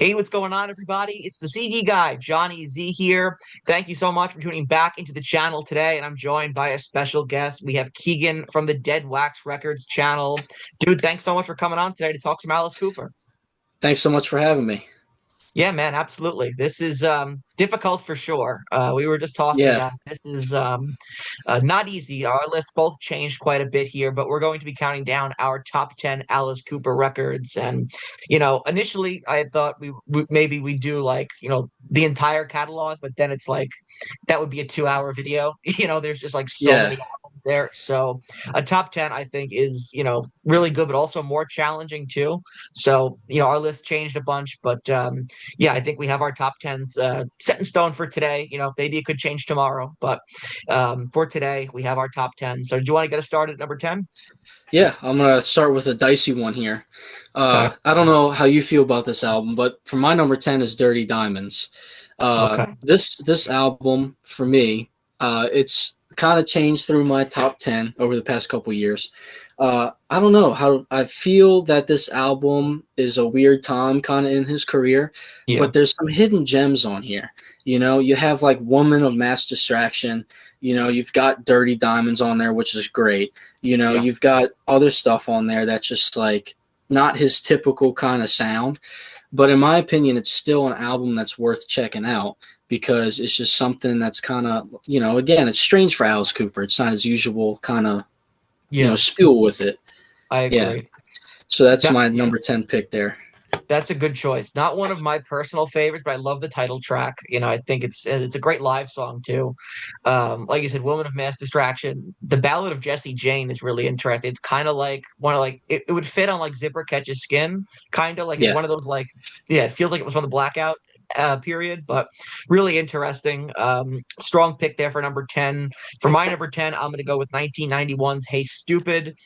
Hey, what's going on, everybody? It's the CD guy, Johnny Z here. Thank you so much for tuning back into the channel today. And I'm joined by a special guest. We have Keegan from the Dead Wax Records channel. Dude, thanks so much for coming on today to talk some Alice Cooper. Thanks so much for having me. Yeah, man, absolutely. This is difficult for sure. We were just talking Yeah, that this is not easy. Our lists both changed quite a bit here, but we're going to be counting down our top 10 Alice Cooper records. And, initially I thought we maybe we do like, the entire catalog, but then it's like that would be a 2 hour video. There's just like so yeah, many albums there. So a top 10, I think, is, really good, but also more challenging too. So, our list changed a bunch, but yeah, I think we have our top tens set in stone for today. Maybe it could change tomorrow, but for today, we have our top 10. So, do you want to get us started at number 10? yeah. I'm gonna start with a dicey one here. Okay. I don't know how you feel about this album, but for my number 10 is Dirty Diamonds. Okay. This album for me, it's kind of changed through my top 10 over the past couple years. I don't know how I feel that this album is a weird time kind of in his career, Yeah. but there's some hidden gems on here. You have like Woman of Mass Distraction. You've got Dirty Diamonds on there, which is great. Yeah. You've got other stuff on there that's just like not his typical kind of sound. But in my opinion, it's still an album that's worth checking out because it's just something that's kind of, again, it's strange for Alice Cooper. It's not his usual kind of, Yeah. spiel with it. I Yeah. agree. So that's That, my yeah. number 10 pick there. That's a good choice. Not one of my personal favorites, but I love the title track. I think it's a great live song too. Like you said, "Woman of Mass Distraction." The Ballad of Jessie Jane is really interesting. It's kind of like one of like it would fit on like Zipper Catches Skin, kind of like it's Yeah. one of those like yeah, it feels like it was from the Blackout period, but really interesting. Strong pick there for number 10. For my number 10, I'm going to go with 1991's "Hey Stupid."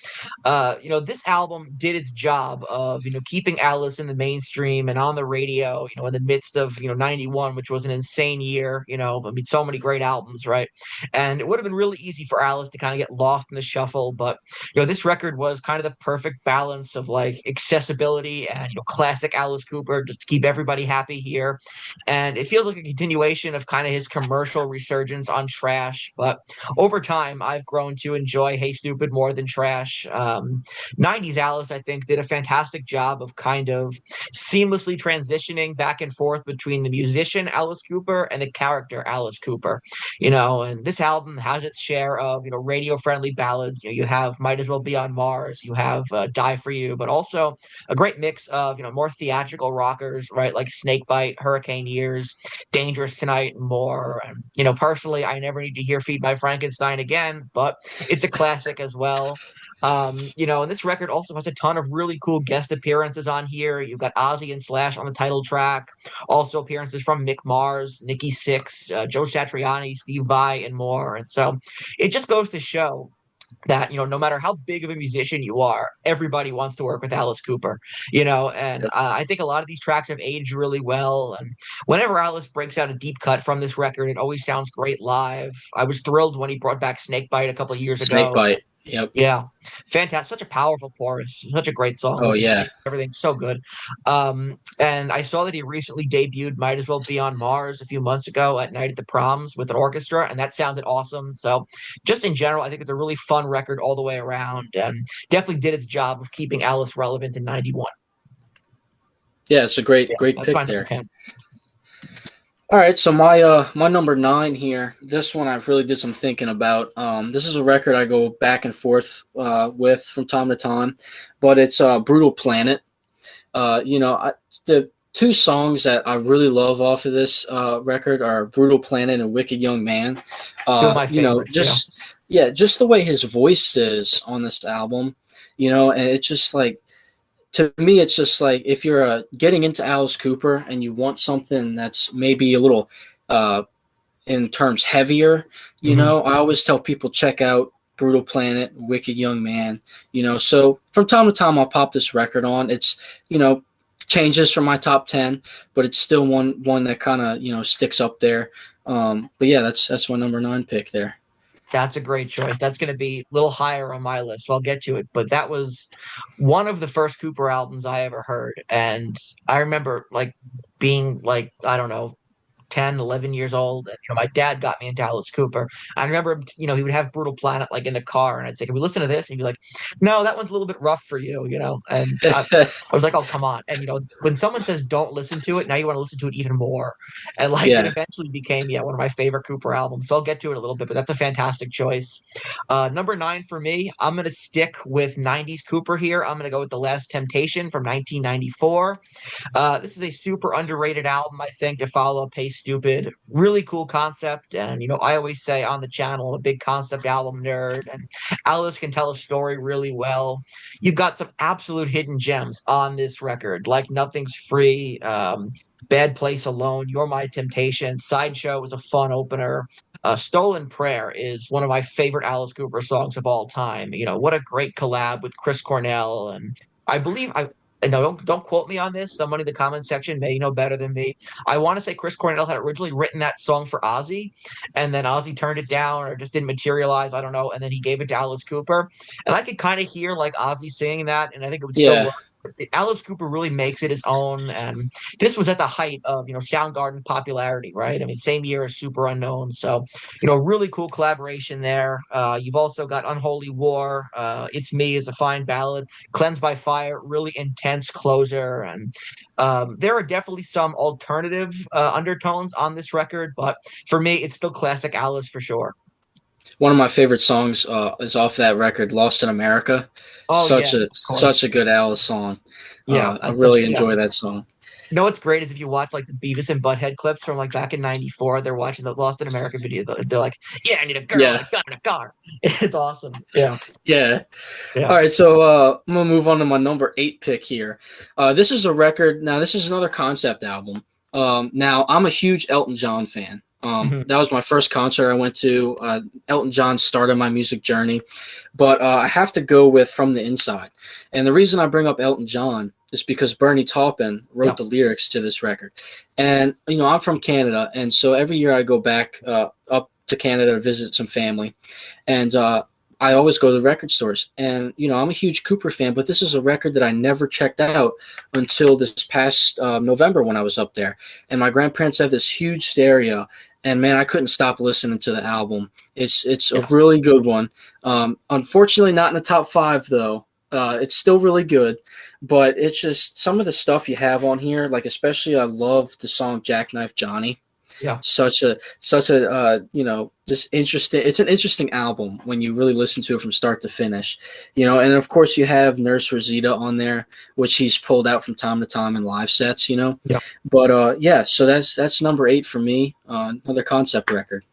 This album did its job of, keeping Alice in the mainstream and on the radio, in the midst of, 91, which was an insane year, I mean, so many great albums, right? And it would have been really easy for Alice to kind of get lost in the shuffle, but, this record was kind of the perfect balance of like accessibility and, classic Alice Cooper, just to keep everybody happy here. And it feels like a continuation of kind of his commercial resurgence on Trash, but over time, I've grown to enjoy Hey Stupid more than Trash. 90s Alice, I think, did a fantastic job of kind of seamlessly transitioning back and forth between the musician Alice Cooper and the character Alice Cooper. And this album has its share of, radio friendly ballads. You have Might As Well Be on Mars, you have Die For You, but also a great mix of, more theatrical rockers, right? Like Snakebite, Hurricane Years, Dangerous Tonight, and more. And, personally, I never need to hear Feed My Frankenstein again, but it's a classic as well. And this record also has a ton of really cool guest appearances on here. You've got Ozzy and Slash on the title track, also appearances from Mick Mars, Nikki Sixx, Joe Satriani, Steve Vai, and more. And so it just goes to show that no matter how big of a musician you are, everybody wants to work with Alice Cooper. And I think a lot of these tracks have aged really well. And whenever Alice breaks out a deep cut from this record, it always sounds great live. I was thrilled when he brought back Snakebite a couple of years ago. Snakebite. Yep. Yeah, fantastic! Such a powerful chorus, such a great song Oh, with the yeah. snake, everything so good. And I saw that he recently debuted "Might As Well Be on Mars" a few months ago at Night at the Proms with an orchestra, and that sounded awesome. So, just in general, I think it's a really fun record all the way around, and definitely did its job of keeping Alice relevant in '91. Yeah, it's a great, Yes, great that's my pick number there. 10. All right, so my number 9 here. This one I've really did some thinking about. This is a record I go back and forth with from time to time, but it's Brutal Planet. The two songs that I really love off of this record are Brutal Planet and Wicked Young Man. Two of my favorites. Yeah, Just the way his voice is on this album, and it's just like, to me, it's just like if you're getting into Alice Cooper and you want something that's maybe a little, uh, in terms heavier, hmm I always tell people check out Brutal Planet, Wicked Young Man. So from time to time I'll pop this record on. It's changes from my top 10, but it's still one that kind of sticks up there. But yeah, that's my number 9 pick there. That's a great choice. That's going to be a little higher on my list, so I'll get to it. But that was one of the first Cooper albums I ever heard. And I remember like being like, I don't know, 10, 11 years old. And, my dad got me into Alice Cooper. I remember, he would have Brutal Planet like in the car, and I'd say, "Can we listen to this?" And he'd be like, "No, that one's a little bit rough for you." And I was like, "Oh, come on." And, when someone says don't listen to it, now you want to listen to it even more. And like it Yeah. eventually became, yeah, one of my favorite Cooper albums. So I'll get to it a little bit, but that's a fantastic choice. Number nine for me, I'm going to stick with 90s Cooper here. I'm going to go with The Last Temptation from 1994. This is a super underrated album, I think, to follow up Hey Stupid. Really cool concept. And, I always say on the channel, I'm a big concept album nerd, and Alice can tell a story really well. You've got some absolute hidden gems on this record, like Nothing's Free, Bad Place Alone, You're My Temptation. Sideshow was a fun opener. Stolen Prayer is one of my favorite Alice Cooper songs of all time. What a great collab with Chris Cornell. And I believe and no, don't quote me on this. Someone in the comments section may know better than me. I want to say Chris Cornell had originally written that song for Ozzy, and then Ozzy turned it down or just didn't materialize. I don't know. And then he gave it to Alice Cooper, and I could kind of hear like Ozzy singing that, and I think it would still Yeah. work. Alice Cooper really makes it his own, and this was at the height of Soundgarden's popularity, right? I mean, same year as Super Unknown, so really cool collaboration there. You've also got Unholy War, It's Me is a fine ballad, Cleansed by Fire, really intense closer, and there are definitely some alternative undertones on this record, but for me, it's still classic Alice for sure. One of my favorite songs is off that record, "Lost in America." Oh yeah, of Such course. a good Alice song. Yeah, I that's such a really yeah. enjoy that song. What's great is if you watch like the Beavis and Butthead clips from like back in '94, they're watching the Lost in America video. They're like, "Yeah, I need a girl and Yeah, a gun and a car." It's awesome. Yeah, yeah. yeah. All right, so I'm gonna move on to my number 8 pick here. This is a record. Now, this is another concept album. Now, I'm a huge Elton John fan. Mhm. That was my first concert I went to. Elton John started my music journey, but I have to go with "From the Inside," and the reason I bring up Elton John is because Bernie Taupin Yeah. wrote the lyrics to this record, and I'm from Canada, and so every year I go back up to Canada to visit some family, and I always go to the record stores. And, I'm a huge Cooper fan, but this is a record that I never checked out until this past November when I was up there. And my grandparents have this huge stereo. And man, I couldn't stop listening to the album. It's a Yes. really good one. Unfortunately, not in the top 5 though. It's still really good, but it's just some of the stuff you have on here. Like especially, I love the song "Jackknife Johnny." Yeah. Such a just interesting. It's an interesting album when you really listen to it from start to finish. And of course you have Nurse Rosita on there, which he's pulled out from time to time in live sets. Yeah. But yeah, so that's number 8 for me. Another concept record.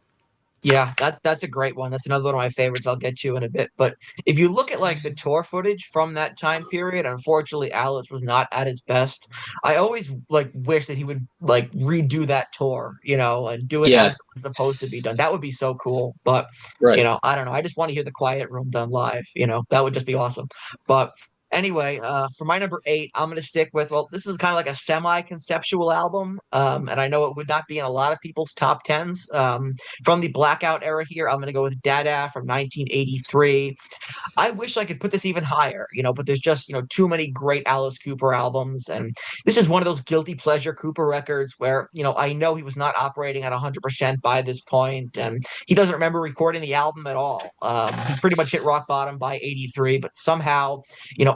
Yeah, that's a great one. That's another one of my favorites. I'll get to in a bit. But if you look at like the tour footage from that time period, unfortunately, Alice was not at his best. I always like wish that he would like redo that tour, and do it as Yeah, it was supposed to be done. That would be so cool. But right. I don't know. I just want to hear the Quiet Room done live. That would just be awesome. But anyway, for my number 8, I'm going to stick with, well, this is kind of like a semi-conceptual album. And I know it would not be in a lot of people's top tens. From the Blackout era here, I'm going to go with Dada from 1983. I wish I could put this even higher, but there's just, too many great Alice Cooper albums. And this is one of those guilty pleasure Cooper records where, I know he was not operating at 100% by this point, and he doesn't remember recording the album at all. He pretty much hit rock bottom by 83, but somehow,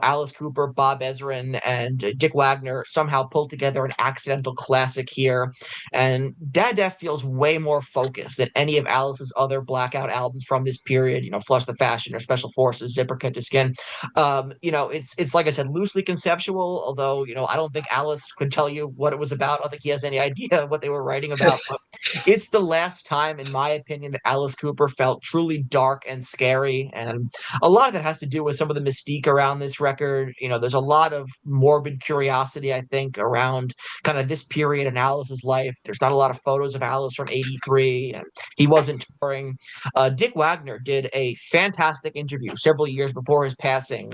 Alice Cooper, Bob Ezrin, and Dick Wagner somehow pulled together an accidental classic here. And Dad feels way more focused than any of Alice's other Blackout albums from this period, Flush the Fashion or Special Forces, Zipper Cut to Skin. It's like I said, loosely conceptual, although, I don't think Alice could tell you what it was about. I don't think he has any idea what they were writing about. But it's the last time, in my opinion, that Alice Cooper felt truly dark and scary. And a lot of that has to do with some of the mystique around this record. record. There's a lot of morbid curiosity, I think, around kind of this period in Alice's life. There's not a lot of photos of Alice from '83, and he wasn't touring. Dick Wagner did a fantastic interview several years before his passing,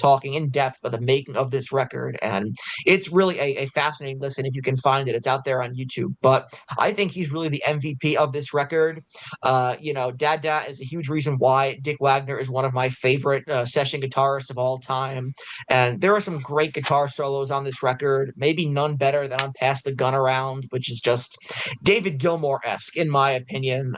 talking in depth about the making of this record. And it's really a fascinating listen if you can find it. It's out there on YouTube. But I think he's really the MVP of this record. Dada is a huge reason why Dick Wagner is one of my favorite session guitarists of all time. And there are some great guitar solos on this record, maybe none better than on Pass the Gun Around, which is just David Gilmour-esque, in my opinion.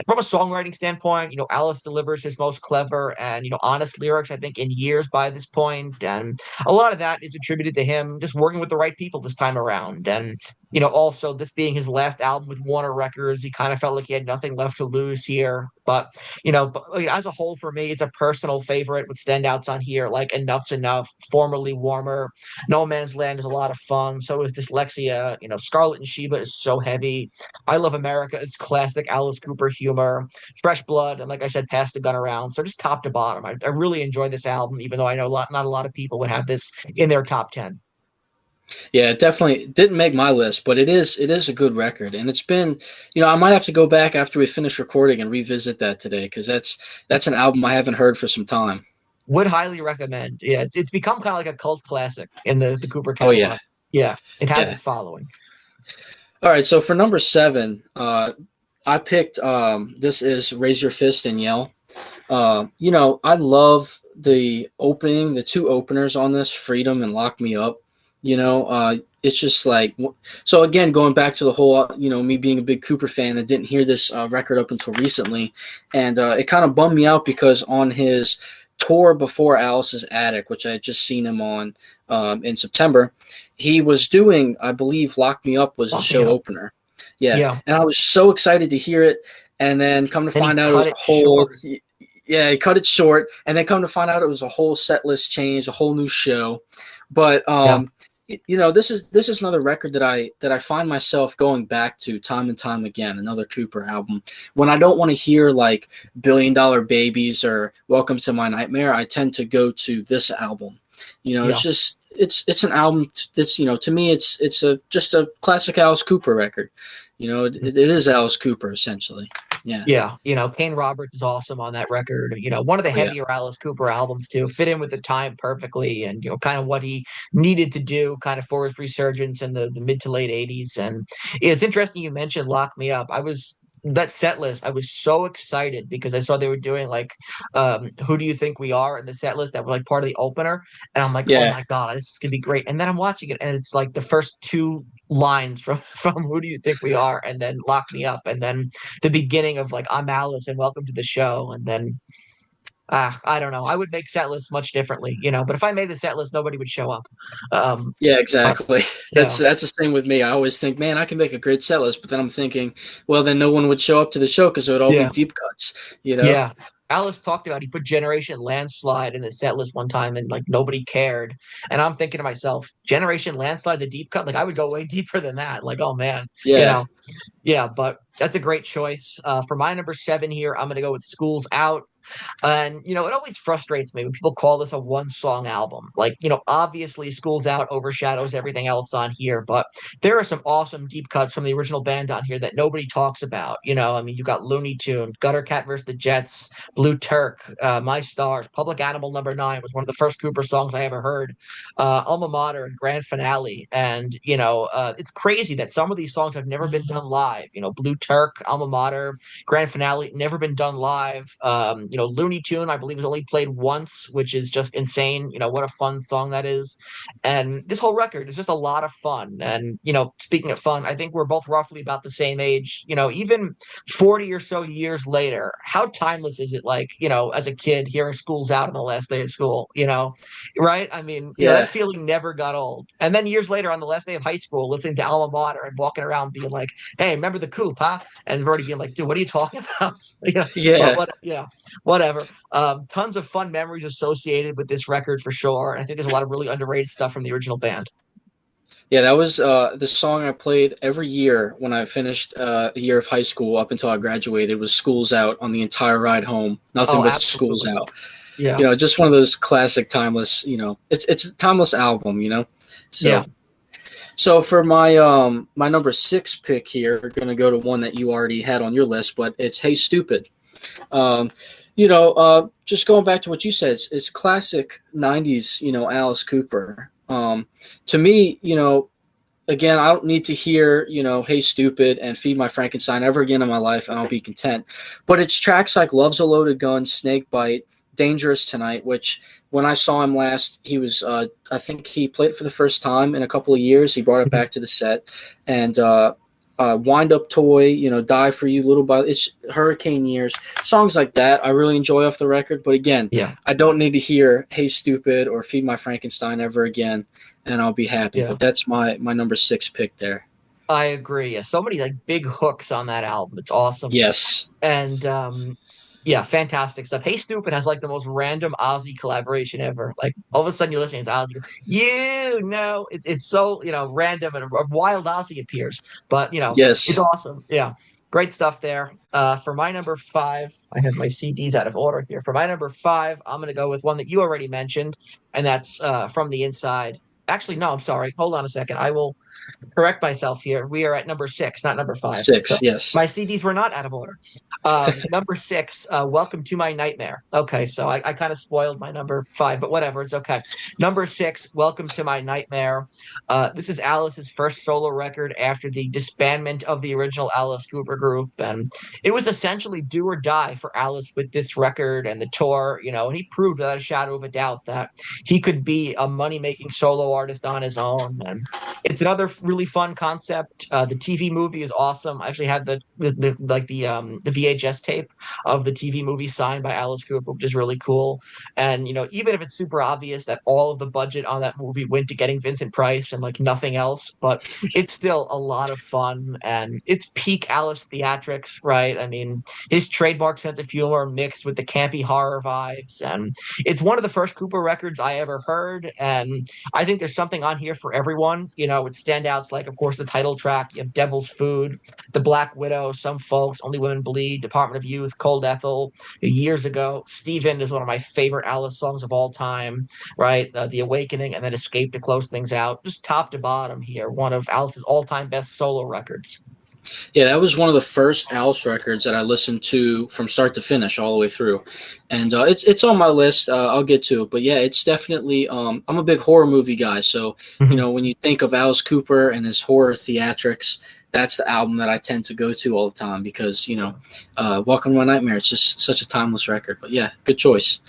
From a songwriting standpoint, Alice delivers his most clever and, honest lyrics, I think, in years by this point. And a lot of that is attributed to him just working with the right people this time around. And, also this being his last album with Warner Records, he kind of felt like he had nothing left to lose here. But, as a whole, for me, it's a personal favorite with standouts on here like Enough's Enough, Formerly Warmer, No Man's Land is a lot of fun. So is Dyslexia. Scarlet and Sheba is so heavy. I Love America is classic Alice Cooper humor. Fresh Blood, and like I said, Pass the Gun Around. So just top to bottom, I really enjoyed this album, even though I know not a lot of people would have this in their top 10. Yeah, it definitely didn't make my list, but it is a good record, and it's been, I might have to go back after we finish recording and revisit that today because that's an album I haven't heard for some time. Would highly recommend. Yeah, it's become kind of like a cult classic in the Cooper Oh yeah, catalog. Yeah, it has yeah. its following. All right, so for number seven, I picked this is Raise Your Fist and Yell. I love the two openers on this, Freedom and Lock Me Up. It's just like, so again, going back to the whole, me being a big Cooper fan, I didn't hear this record up until recently. And it kind of bummed me out because on his tour before Alice's Attic, which I had just seen him on in September, he was doing, I believe, Lock Me Up was the Lock Me show Up. opener. Yeah. Yeah. And I was so excited to hear it. And then come to Then he find out it cut was a it whole, short. yeah, he cut it short. And then come to find out it was a whole set list change, a whole new show. But, Yeah. this is another record that I find myself going back to time and time again. Another Cooper album. When I don't want to hear like Billion Dollar Babies or Welcome to My Nightmare, I tend to go to this album. Yeah. It's just it's an album that's to me it's just a classic Alice Cooper record. It is Alice Cooper essentially. Yeah. Yeah, Kane Roberts is awesome on that record. One of the Oh, yeah. heavier Alice Cooper albums too, fit in with the time perfectly, and kind of what he needed to do, kind of for his resurgence in the mid to late '80s. And it's interesting you mentioned "Lock Me Up." That set list. I was so excited because I saw they were doing like "Who Do You Think We Are" in the set list that was like part of the opener, and I'm like, oh Yeah. my god, this is gonna be great. And then I'm watching it, and it's like the first two lines from "Who Do You Think We Are," and then "Lock Me Up," and then the beginning of like I'm Alice and welcome to the show, and then I don't know. I would make set lists much differently, but if I made the set list, nobody would show up. Yeah, But exactly. That's yeah, that's the same with me. I always think, man, I can make a great set list, but then I'm thinking, well, then no one would show up to the show because it would all be yeah, deep cuts, you know? yeah. Alice talked about he put Generation Landslide in the set list one time and like nobody cared. And I'm thinking to myself, Generation Landslide's a deep cut. Like I would go way deeper than that. Like, oh man, you Yeah. know. Yeah, but that's a great choice. For my number seven here, I'm gonna go with Schools Out. And, it always frustrates me when people call this a one song album. Like, obviously Schools Out overshadows everything else on here, but there are some awesome deep cuts from the original band on here that nobody talks about. I mean, you got Looney Tune, Gutter Cat vs. the Jets, Blue Turk, My Stars, Public Animal Number 9 was one of the first Cooper songs I ever heard. Alma Mater and Grand Finale. And, it's crazy that some of these songs have never been done live. Blue Turk, Alma Mater, Grand Finale, never been done live. Looney Tune, I believe, was only played once, which is just insane. What a fun song that is. And this whole record is just a lot of fun. And, speaking of fun, I think we're both roughly about the same age. Even 40 or so years later, how timeless is it like, as a kid hearing School's Out on the last day of school, right? I mean, that Yeah. feeling never got old. And then years later on the last day of high school, listening to Alma Mater and walking around being like, hey, remember the Coop, huh? And already being like, dude, what are you talking about? But Yeah. whatever. Tons of fun memories associated with this record for sure. And I think there's a lot of really underrated stuff from the original band. Yeah, that was the song I played every year when I finished a year of high school up until I graduated was School's Out on the entire ride home. Nothing Oh, but School's absolutely. Out. Yeah. Just one of those classic timeless. It's a timeless album. Yeah. So for my number six pick here, we're gonna go to one that you already had on your list, but it's Hey Stupid. Um, just going back to what you said, it's classic '90s. Alice Cooper. To me, again, I don't need to hear, Hey Stupid and Feed My Frankenstein ever again in my life, and I'll be content. But it's tracks like Love's a Loaded Gun, Snake Bite, Dangerous Tonight, which when I saw him last, he was, I think he played it for the first time in a couple of years. He brought it Mhm. back to the set. And Wind Up Toy, Die For You, Little by, it's Hurricane Years, songs like that I really enjoy off the record. But again, Yeah. I don't need to hear Hey Stupid or Feed My Frankenstein ever again, and I'll be happy. Yeah. But that's my number six pick there. I agree. Yeah. So many like big hooks on that album. It's awesome. Yes. And yeah, fantastic stuff. Hey Stupid has like the most random Ozzy collaboration ever. Like all of a sudden you're listening to Ozzy, it's so, random and a wild Ozzy appears. But it's Yes. awesome. Yeah. Great stuff there. For my number five, I have my CDs out of order here. For my number five, I'm gonna go with one that you already mentioned, and that's From the Inside. Actually, no, I'm sorry. Hold on a second. I will correct myself here. We are at number six, not number five. So Six. Yes. my CDs were not out of order. Number six, Welcome to My Nightmare. Okay, so I kind of spoiled my number five, but whatever, it's okay. Number six, Welcome to My Nightmare. This is Alice's first solo record after the disbandment of the original Alice Cooper group. And it was essentially do or die for Alice with this record and the tour, and he proved without a shadow of a doubt that he could be a money making solo artist on his own. And it's another really fun concept. The TV movie is awesome. I actually had the VHS tape of the TV movie signed by Alice Cooper, which is really cool. And even if it's super obvious that all of the budget on that movie went to getting Vincent Price and like nothing else, but it's still a lot of fun and it's peak Alice theatrics, right? I mean, his trademark sense of humor mixed with the campy horror vibes, and it's one of the first Cooper records I ever heard, and I think there's something on here for everyone. With standouts like, of course, the title track. You have Devil's Food, The Black Widow, Some Folks, Only Women Bleed, Department of Youth, Cold Ethel. Years ago, Steven is one of my favorite Alice songs of all time, right? The Awakening and then Escape to close things out. Just top to bottom here, one of Alice's all-time best solo records. Yeah, that was one of the first Alice records that I listened to from start to finish, all the way through, and it's on my list. I'll get to it, but yeah, it's definitely. I'm a big horror movie guy, so Mhm. when you think of Alice Cooper and his horror theatrics, that's the album that I tend to go to all the time because Welcome to My Nightmare. It's just such a timeless record. But yeah, good choice.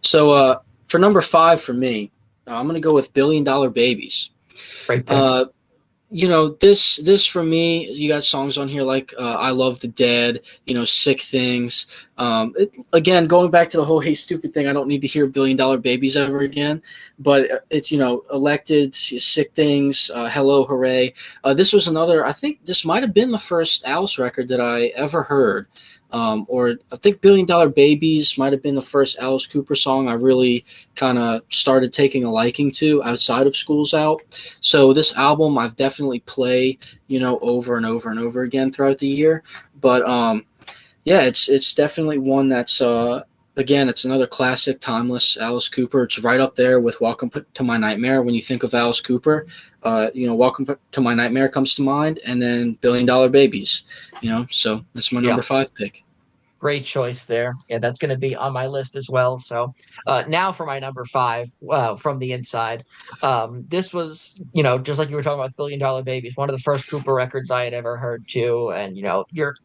So for number five for me, I'm gonna go with Billion Dollar Babies. Great pick. Uh, this for me, you got songs on here like I Love the Dead, Sick Things. Again, going back to the whole Hey Stupid thing, I don't need to hear Billion Dollar Babies ever again, but it's Elected, Sick Things, Hello Hooray. This was another, I think this might have been the first Alice record that I ever heard. Or I think Billion Dollar Babies might have been the first Alice Cooper song I really kind of started taking a liking to outside of School's Out. So this album I've definitely play, over and over and over again throughout the year. But yeah, it's definitely one that's again, it's another classic, timeless Alice Cooper. It's right up there with Welcome to My Nightmare. When you think of Alice Cooper, Welcome to My Nightmare comes to mind, and then Billion Dollar Babies. So that's my Yeah. number five pick. Great choice there. Yeah, that's going to be on my list as well. So now for my number five, From the Inside. This was, just like you were talking about Billion Dollar Babies, one of the first Cooper records I had ever heard too. And, you're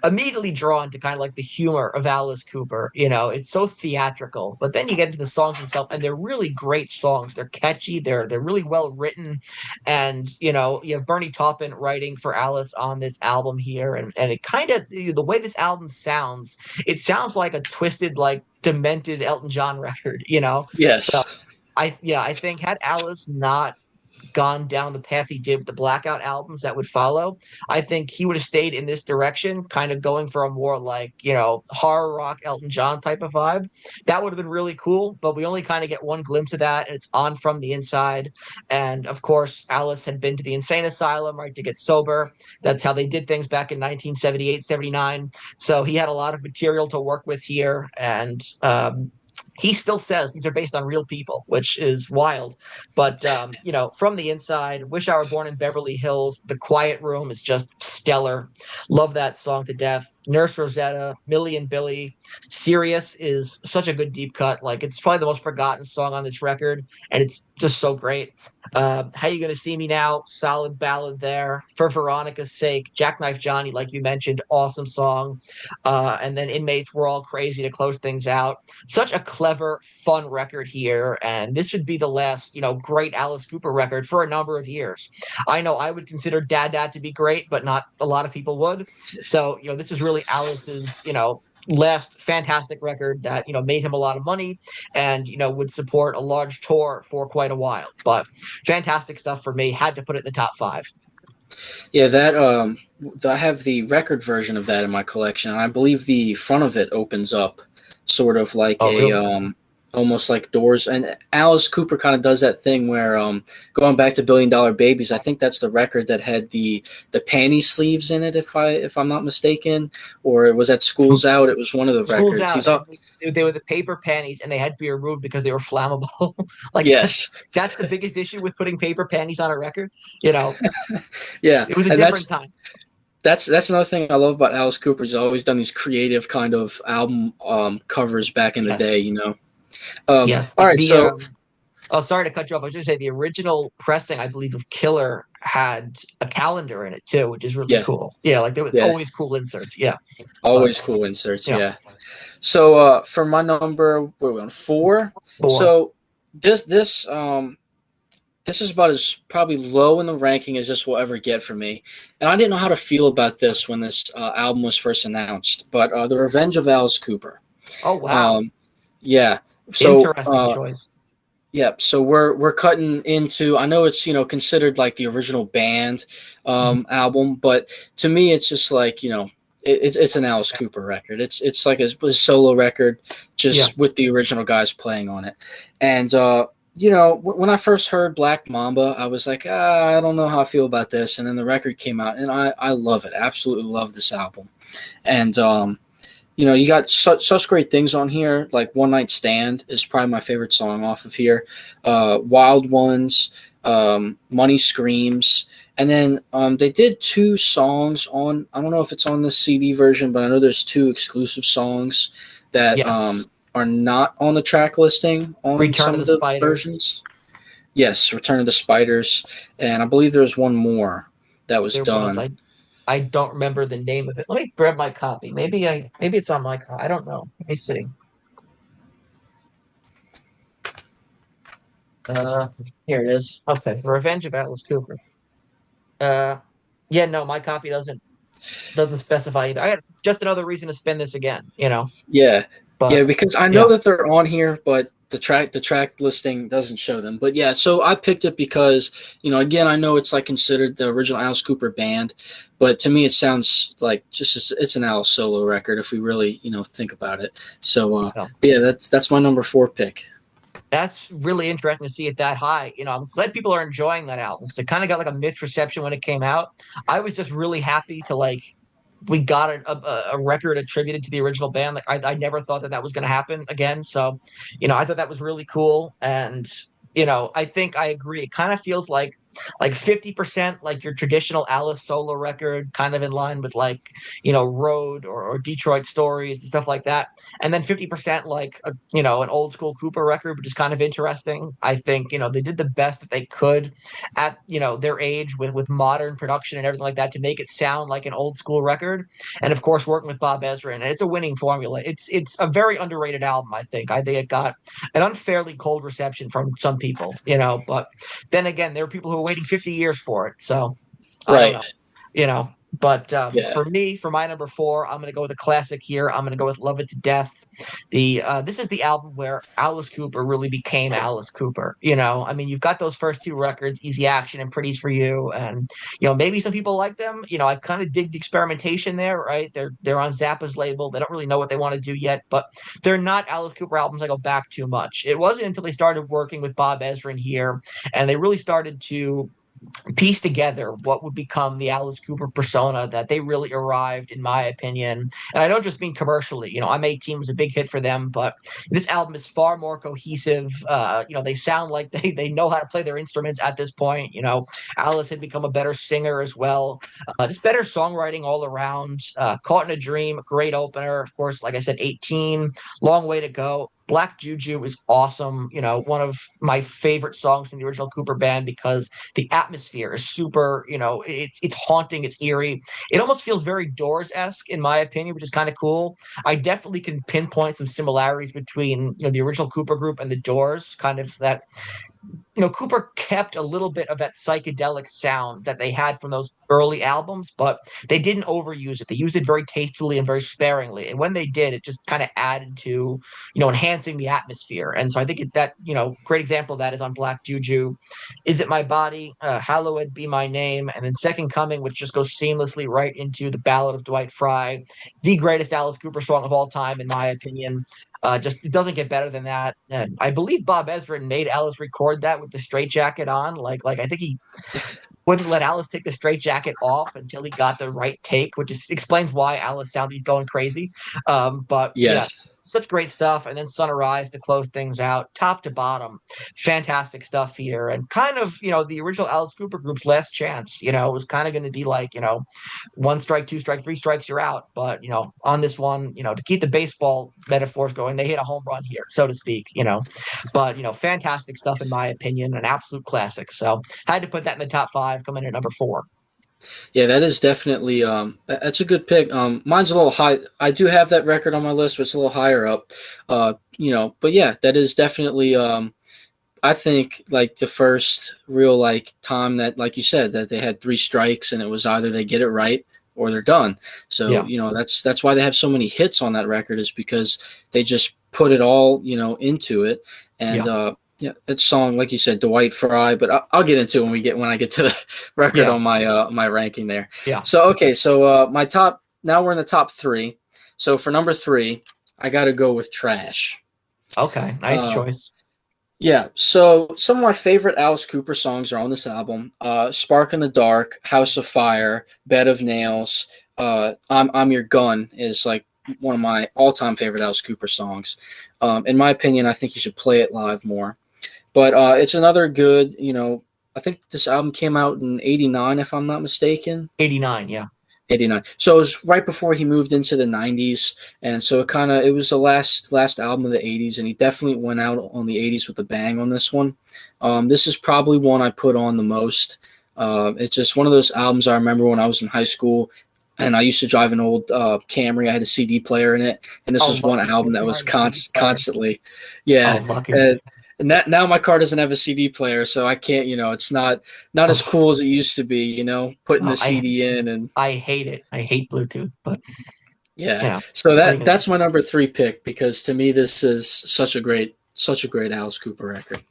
immediately drawn to kind of like the humor of Alice Cooper. It's so theatrical, but then you get into the songs themselves and they're really great songs. They're catchy. They're really well written. And, you have Bernie Taupin writing for Alice on this album here. And it kind of, the way this album sounds, it sounds like a twisted, like demented Elton John record. So Yes. I think had Alice not gone down the path he did with the Blackout albums that would follow, I think he would have stayed in this direction, kind of going for a more like, horror rock Elton John type of vibe. That would have been really cool, but we only kind of get one glimpse of that, and it's on From the Inside. And of course, Alice had been to the insane asylum, right, to get sober. That's how they did things back in 1978, 79. So he had a lot of material to work with here. And he still says these are based on real people, which is wild. But From the Inside, Wish I Were Born in Beverly Hills, The Quiet Room is just stellar. Love that song to death. Nurse Rosetta, Millie and Billy, Sirius is such a good deep cut. Like it's probably the most forgotten song on this record, and it's just so great. How You Gonna See Me Now, solid ballad there. For Veronica's Sake, Jackknife Johnny, like you mentioned, awesome song. And then Inmates, We're All Crazy to close things out. Such a clever, fun record here, and this would be the last, great Alice Cooper record for a number of years. I know I would consider Dada to be great, but not a lot of people would. So, this is really Alice's, last fantastic record that made him a lot of money and would support a large tour for quite a while. But fantastic stuff for me. Had to put it in the top five. Yeah, that I have the record version of that in my collection, and I believe the front of it opens up sort of like Oh, a really? almost like doors. And Alice Cooper kind of does that thing where going back to Billion Dollar Babies, I think that's the record that had the panty sleeves in it, if I'm not mistaken, or it was at School's Out. It was one of the School's records. Out, He's and up. they were the paper panties, and they had to be removed because they were flammable. Like Yes, that's the biggest issue with putting paper panties on a record. You know, yeah, it was a and different that's time. that's another thing I love about Alice Cooper. He's always done these creative kind of album covers back in the day. Yes, You know. yes. All right, so Oh, sorry to cut you off. I was just say the original pressing, I believe, of Killer had a calendar in it too, which is really yeah, cool. Yeah, like there were yeah, always cool inserts. Yeah, but always cool inserts. yeah, Yeah. So for my number, what are we on 4? four. So this is about as probably low in the ranking as this will ever get for me, and I didn't know how to feel about this when this album was first announced. But The Revenge of Alice Cooper. Oh wow, Um, yeah. So interesting choice. yeah, so we're cutting into. I know it's considered like the original band Mhm. album, but to me it's just like it's an Alice Cooper record. It's like a solo record, Yeah, just with the original guys playing on it. And when I first heard Black Mamba, I was like, I don't know how I feel about this. And then the record came out, and I love it. Absolutely love this album. And you got such great things on here. Like One Night Stand is probably my favorite song off of here. Wild Ones, Money Screams, and then they did 2 songs on. I don't know if it's on the CD version, but I know there's 2 exclusive songs that yes. are not on the track listing on Return some of of the the Spiders. versions. Yes, Return of the Spiders, and I believe there's one more that was There was done. I don't remember the name of it. Let me grab my copy. Maybe it's on my copy. I don't know. Let me see. Uh, Here it is. Okay, Revenge of Alice Cooper. Uh, yeah, no, my copy doesn't specify either. I had just another reason to spin this again. Yeah, yeah, But because I know yeah, that they're on here, but the track listing doesn't show them. But yeah, so I picked it because again, I know it's like considered the original Alice Cooper band, but to me it sounds like it's an Alice solo record if we really think about it. So no, yeah, that's my number 4 pick. that's really interesting to see it that high. I'm glad people are enjoying that album because it kind of got like a mixed reception when it came out. I was just really happy to like we got a record attributed to the original band. Like I never thought that was going to happen again. So, I thought that was really cool. And, I think I agree. It kind of feels like 50% like your traditional Alice solo record, kind of in line with like, Road or Detroit Stories and stuff like that. And then 50% like, an old school Cooper record, which is kind of interesting. I think, they did the best that they could at their age with modern production and everything like that to make it sound like an old school record, and of course working with Bob Ezrin, and it's a winning formula. It's a very underrated album. I think it got an unfairly cold reception from some people, but then again there are people who are waiting 50 years for it, so I don't Right. know, you know but Yeah. for me, for my number four, I'm going to go with a classic here. I'm going to go with Love It to Death. This is the album where Alice Cooper really became Alice Cooper. I mean, you've got those first 2 records, Easy Action and Pretty's for You, and maybe some people like them. I kind of dig the experimentation there, right? They're on Zappa's label. They don't really know what they want to do yet, but they're not Alice Cooper albums I go back too much. It wasn't until they started working with Bob Ezrin here, and they really started to piece together what would become the Alice Cooper persona that they really arrived, in my opinion. And I don't just mean commercially. I'm 18 was a big hit for them, but this album is far more cohesive. They sound like they know how to play their instruments at this point. Alice had become a better singer as well. Just better songwriting all around. Caught in a Dream, great opener. Of course, like I said, 18, long way to go. Black Juju is awesome. One of my favorite songs from the original Cooper band because the atmosphere is super, it's haunting, it's eerie. It almost feels very Doors-esque in my opinion, which is kind of cool. I definitely can pinpoint some similarities between, the original Cooper group and the Doors, kind of that Cooper kept a little bit of that psychedelic sound that they had from those early albums, but they didn't overuse it. They used it very tastefully and very sparingly. And when they did, it just kind of added to, enhancing the atmosphere. And so I think great example of that is on Black Juju. Is It My Body? Hallowed Be My Name. And then Second Coming, which just goes seamlessly right into the Ballad of Dwight Fry, the greatest Alice Cooper song of all time, in my opinion. Just it doesn't get better than that. And I believe Bob Ezrin made Alice record that with the straitjacket on. Like I think he wouldn't let Alice take the straitjacket off until he got the right take, which explains why Alice sounded going crazy. But yeah, Yes. such great stuff. And then Sunrise to close things out, top to bottom, fantastic stuff here. And kind of, the original Alice Cooper group's last chance. It was kind of going to be like, one strike, two strike, three strikes, you're out. But, on this one, to keep the baseball metaphors going, they hit a home run here, so to speak. But, fantastic stuff in my opinion, an absolute classic. So I had to put that in the top five, coming in at number four. Yeah, that is definitely that's a good pick. Mine's a little high. I do have that record on my list, but it's a little higher up. But yeah, that is definitely I think like the first real like time that, like you said, that they had three strikes and it was either they get it right or they're done. So, Yeah. that's why they have so many hits on that record, is because they just put it all, into it. And Yeah. yeah, that song, like you said, Dwight Fry, but I'll get into it when I get to the record Yeah. on my ranking there. Yeah. So okay, so my top, now we're in the top three. So for number three, I got to go with Trash. Okay. Nice Uh, choice. yeah, so some of my favorite Alice Cooper songs are on this album. Spark in the Dark, House of Fire, Bed of Nails, I'm Your Gun is like one of my all-time favorite Alice Cooper songs. In my opinion, I think you should play it live more. But it's another good, I think this album came out in 89, if I'm not mistaken. 89. Yeah. 89. So it was right before he moved into the 90s, and so it was the last album of the 80s, and he definitely went out on the 80s with a bang on this one. This is probably one I put on the most. It's just one of those albums I remember when I was in high school, and I used to drive an old Camry. I had a CD player in it, and this Oh, was one lucky. album If that you was had a CD player. constantly, Oh, yeah. lucky. And, now my car doesn't have a CD player, so I can't. It's not as Oh, cool as it used to be. Putting oh, the CD in and I hate it. I hate Bluetooth, but yeah. you know, So what are you gonna do? that's my number three pick, because to me this is such a great Alice Cooper record.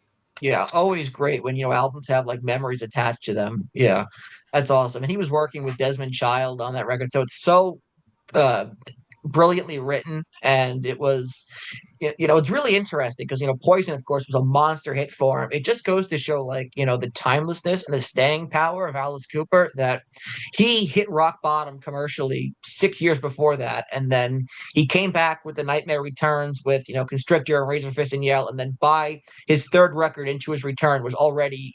Yeah, always great when albums have like memories attached to them. Yeah, that's awesome. And he was working with Desmond Child on that record, so it's so uh, brilliantly written, and it was it's really interesting because Poison, of course, was a monster hit for him. It just goes to show, like, the timelessness and the staying power of Alice Cooper, that he hit rock bottom commercially 6 years before that, and then he came back with The Nightmare Returns with Constrictor and Razor Fist and Yell, and then by his third record into his return was already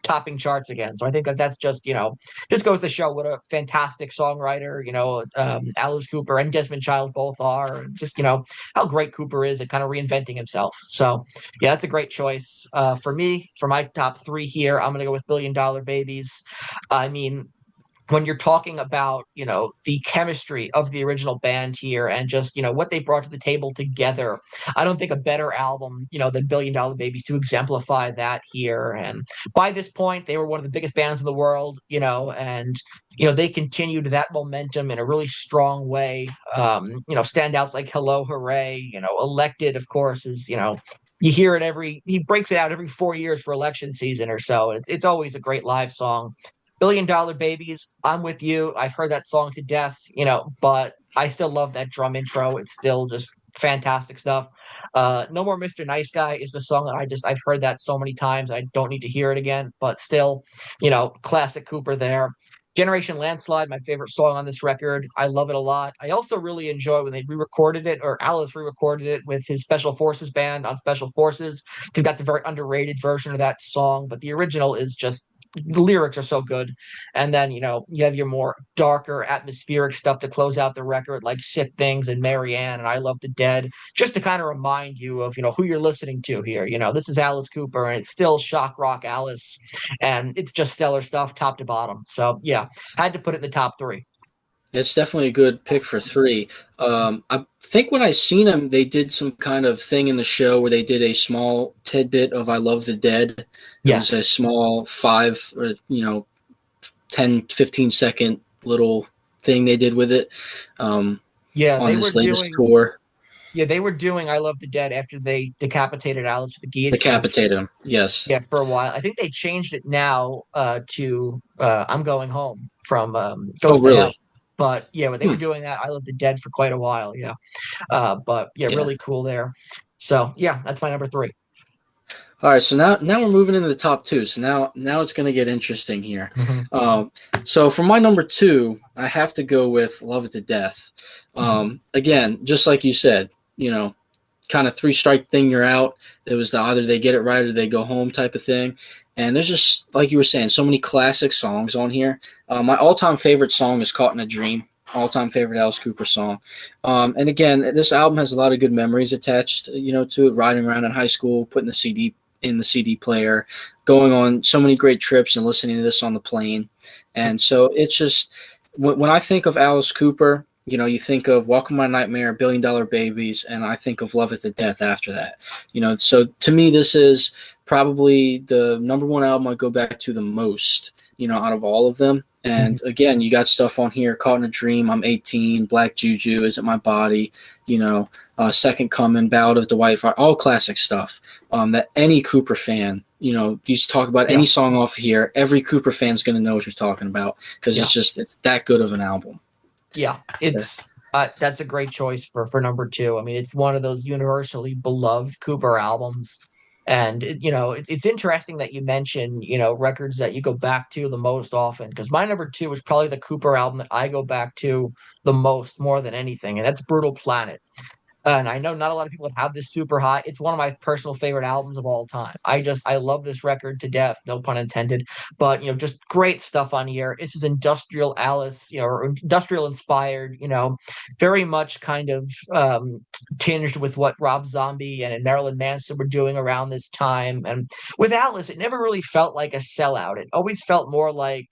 topping charts again. So I think that that's just goes to show what a fantastic songwriter Alice Cooper and Desmond Child both are, and just how great Cooper is at kind of reinventing himself. So yeah, that's a great choice. For me, for my top three here, I'm gonna go with Billion Dollar Babies. I mean, when you're talking about the chemistry of the original band here and just what they brought to the table together, I don't think a better album than Billion Dollar Babies to exemplify that here. And by this point they were one of the biggest bands in the world, and they continued that momentum in a really strong way. Standouts like Hello Hooray, Elected, of course, is you hear it he breaks it out every 4 years for election season or so. It's always a great live song. Billion Dollar Babies, I'm with you. I've heard that song to death, but I still love that drum intro. It's still just fantastic stuff. No More Mr. Nice Guy is the song that I've heard that so many times. I don't need to hear it again, but still, classic Cooper there. Generation Landslide, my favorite song on this record. I love it a lot. I also really enjoy when they re-recorded it, or Alice re-recorded it with his Special Forces band on Special Forces. I think that's a very underrated version of that song, but the original is just the lyrics are so good. And then, you have your more darker atmospheric stuff to close out the record, like Sick Things and Marianne and I Love the Dead, just to kind of remind you of, who you're listening to here. This is Alice Cooper and it's still shock rock Alice, and it's just stellar stuff top to bottom. So yeah, had to put it in the top three. It's definitely a good pick for three. I think when I seen them, they did some kind of thing in the show where they did a small tidbit of "I Love the Dead." It was a Yes. small 10, 15-second little thing they did with it Yeah, on they were this latest doing tour. yeah, they were doing I Love the Dead after they decapitated Alice with the guillotine. Decapitated him. Yes. Yeah, for a while. I think they changed it now to I'm Going Home from Oh, Ghost to Hell. really? But yeah, when they were Hmm. doing that, I Love the Dead for quite a while. Yeah. But yeah, Yeah. really cool there. So yeah, that's my number three. All right, so now we're moving into the top two. So now it's going to get interesting here. Hmm. Um, so for my number two, I have to go with "Love It to Death." Again, just like you said, kind of three strike thing, you're out. It was either they get it right or they go home type of thing. And there's just, like you were saying, so many classic songs on here. My all-time favorite song is "Caught in a Dream." All-time favorite Alice Cooper song. And again, this album has a lot of good memories attached, to it. Riding around in high school, putting the CD in the CD player, going on so many great trips and listening to this on the plane. And so it's just, when I think of Alice Cooper, you think of "Welcome My Nightmare," "Billion Dollar Babies," and I think of "Love It to Death" after that. So to me, this is probably the number one album I go back to the most, out of all of them. And again, you got stuff on here: "Caught in a Dream," "I'm 18," "Black Juju," "Is It My Body," "Second Coming," "Ballad of Dwight Fire," all classic stuff that any Cooper fan, you talk about Yeah. any song off here, every Cooper fan's going to know what you're talking about because Yeah. it's that good of an album. Yeah. So, That's a great choice for number two. I mean, it's one of those universally beloved Cooper albums. And it's interesting that you mention, records that you go back to the most often, because my number two is probably the Cooper album that I go back to the most, more than anything, and that's Brutal Planet. And I know not a lot of people have this super high. It's one of my personal favorite albums of all time. I love this record to death, no pun intended. But just great stuff on here. This is industrial Alice, or industrial inspired. Very much kind of tinged with what Rob Zombie and Marilyn Manson were doing around this time. And with Alice, it never really felt like a sellout. It always felt more like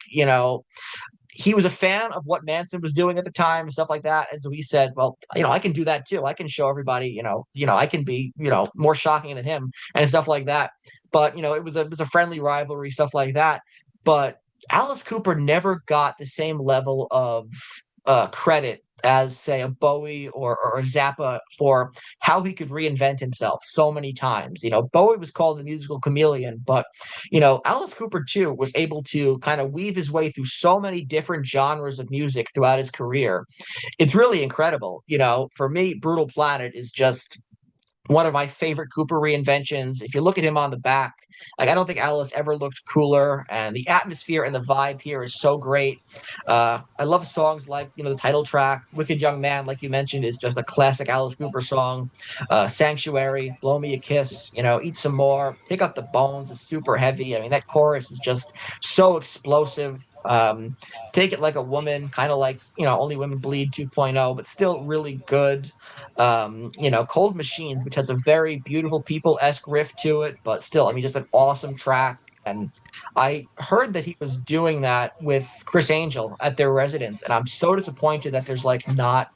he was a fan of what Manson was doing at the time and stuff like that. And so he said, well, I can do that too. I can show everybody, I can be, more shocking than him and stuff like that. But, it was a friendly rivalry, stuff like that. But Alice Cooper never got the same level of credit as, say, a Bowie or a Zappa for how he could reinvent himself so many times. Bowie was called the musical chameleon, but Alice Cooper too was able to kind of weave his way through so many different genres of music throughout his career. It's really incredible. For me, Brutal Planet is just one of my favorite Cooper reinventions. If you look at him on the back, like I don't think Alice ever looked cooler, and the atmosphere and the vibe here is so great. I love songs like the title track, "Wicked Young Man," like you mentioned, is just a classic Alice Cooper song. "Sanctuary," "Blow Me a Kiss," "Eat Some More," "Pick Up the Bones" is super heavy. I mean, that chorus is just so explosive. "Take It Like a Woman," kind of like "Only Women Bleed 2.0," but still really good. "Cold Machines," which has a very beautiful people-esque riff to it, but still, I mean, just an awesome track. And I heard that he was doing that with Chris Angel at their residence, and I'm so disappointed that there's like not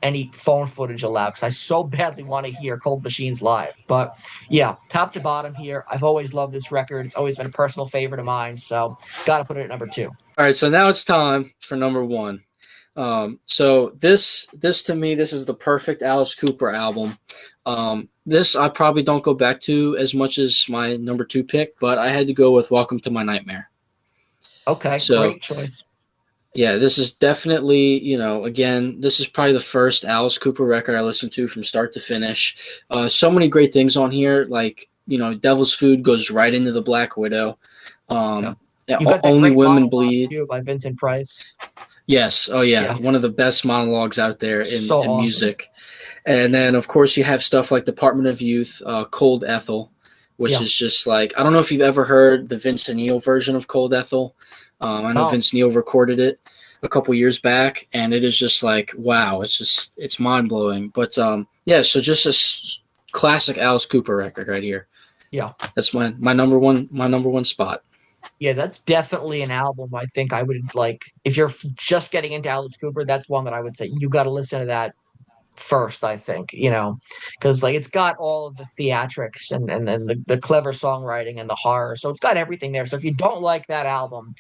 any phone footage allowed, because I so badly want to hear Cold Machines live. But yeah, top to bottom here, I've always loved this record. It's always been a personal favorite of mine, so got to put it at number two. all right, so now it's time for number one. So this to me, this is the perfect Alice Cooper album. This I probably don't go back to as much as my number two pick, but I had to go with "Welcome to My Nightmare." Okay, So great choice. Yeah, this is definitely, again, this is probably the first Alice Cooper record I listened to from start to finish. So many great things on here, like, Devil's Food goes right into the Black Widow. Yeah. Um, yeah, You got that Only great Women monologue Bleed. too by Vincent Price. Yes, oh yeah, Yeah. one of the best monologues out there in, So in awesome. music. And then, of course, you have stuff like Department of Youth, Cold Ethel, which Yeah. is just like, I don't know if you've ever heard the Vince Neil version of Cold Ethel. I know Oh, Vince Neil recorded it a couple years back, and it is just like, wow, it's mind blowing. But yeah, so just a classic Alice Cooper record right here. yeah. That's my number one spot. Yeah, that's definitely an album I think I would like. If you're just getting into Alice Cooper, that's one that I would say you got to listen to that first, I think, because like it's got all of the theatrics and the clever songwriting and the horror. So it's got everything there. So if you don't like that album,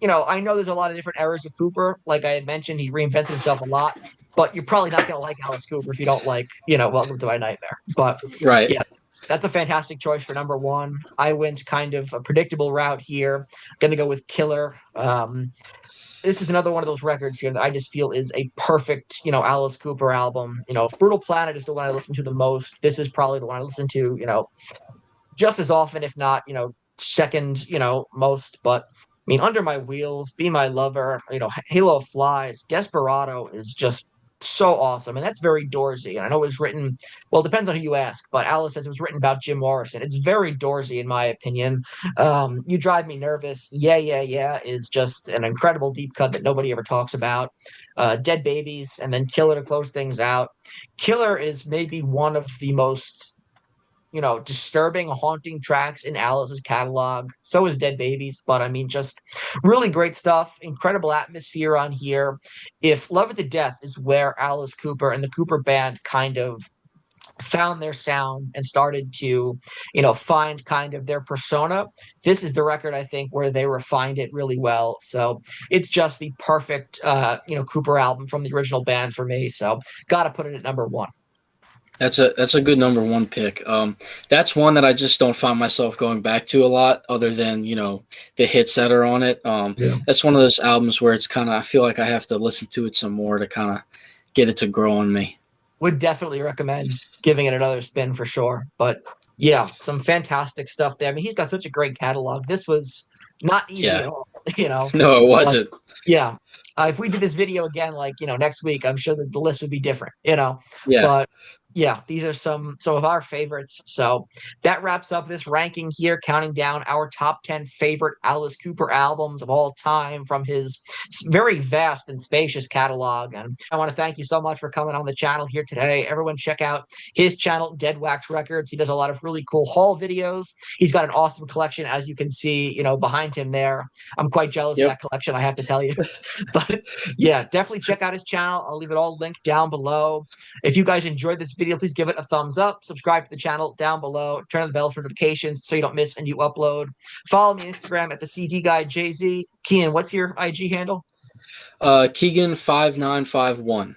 I know there's a lot of different eras of Cooper. Like I had mentioned, he reinvented himself a lot, but you're probably not going to like Alice Cooper if you don't like, Welcome to My Nightmare. But Right. yeah, that's a fantastic choice for number one. I went kind of a predictable route here. Going to go with Killer. This is another one of those records here that I just feel is a perfect, Alice Cooper album. If Brutal Planet is the one I listen to the most, this is probably the one I listen to, just as often, if not, second, most. But I mean, Under My Wheels, Be My Lover, Halo Flies, Desperado is just so awesome. And that's very Doorsy. And I know it was written, well, it depends on who you ask, but Alice says it was written about Jim Morrison. It's very Doorsy, in my opinion. You Drive Me Nervous. Yeah, yeah, yeah is just an incredible deep cut that nobody ever talks about. Dead Babies, and then Killer to close things out. Killer is maybe one of the most disturbing, haunting tracks in Alice's catalog. So is Dead Babies, but I mean, just really great stuff. Incredible atmosphere on here. If Love It to Death is where Alice Cooper and the Cooper Band kind of found their sound and started to, find kind of their persona, this is the record I think where they refined it really well. So it's just the perfect, Cooper album from the original band for me. So got to put it at number one. That's a good number one pick. That's one that I just don't find myself going back to a lot, other than the hits that are on it. Yeah. That's one of those albums where it's kind of I feel like I have to listen to it some more to kind of get it to grow on me. Would definitely recommend giving it another spin for sure. But yeah, some fantastic stuff there. I mean, he's got such a great catalog. This was not easy Yeah, at all, you know. no, it But wasn't. yeah, if we did this video again, like next week, I'm sure that the list would be different. Yeah, But yeah, these are some of our favorites. So that wraps up this ranking here, counting down our top 10 favorite Alice Cooper albums of all time from his very vast and spacious catalog. And I want to thank you so much for coming on the channel here today. Everyone, check out his channel, Dead Wax Records. He does a lot of really cool haul videos. He's got an awesome collection, as you can see, behind him there. I'm quite jealous of yep. that collection, I have to tell you. But yeah, definitely check out his channel. I'll leave it all linked down below. If you guys enjoyed this video, please give it a thumbs up. Subscribe to the channel down below. Turn on the bell for notifications so you don't miss a new upload. Follow me on Instagram at the CD Guy JZ. Keenan, what's your IG handle? Keegan5951.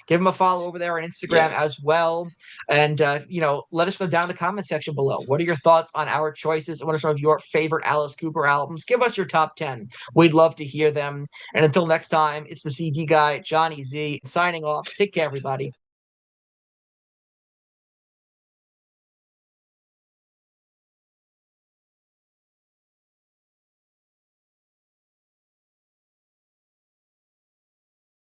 Give him a follow over there on Instagram Yeah. as well. And, let us know down in the comment section below. What are your thoughts on our choices? What are some of your favorite Alice Cooper albums? Give us your top 10. We'd love to hear them. And until next time, it's the CD guy, Johnny Z, signing off. Take care, everybody.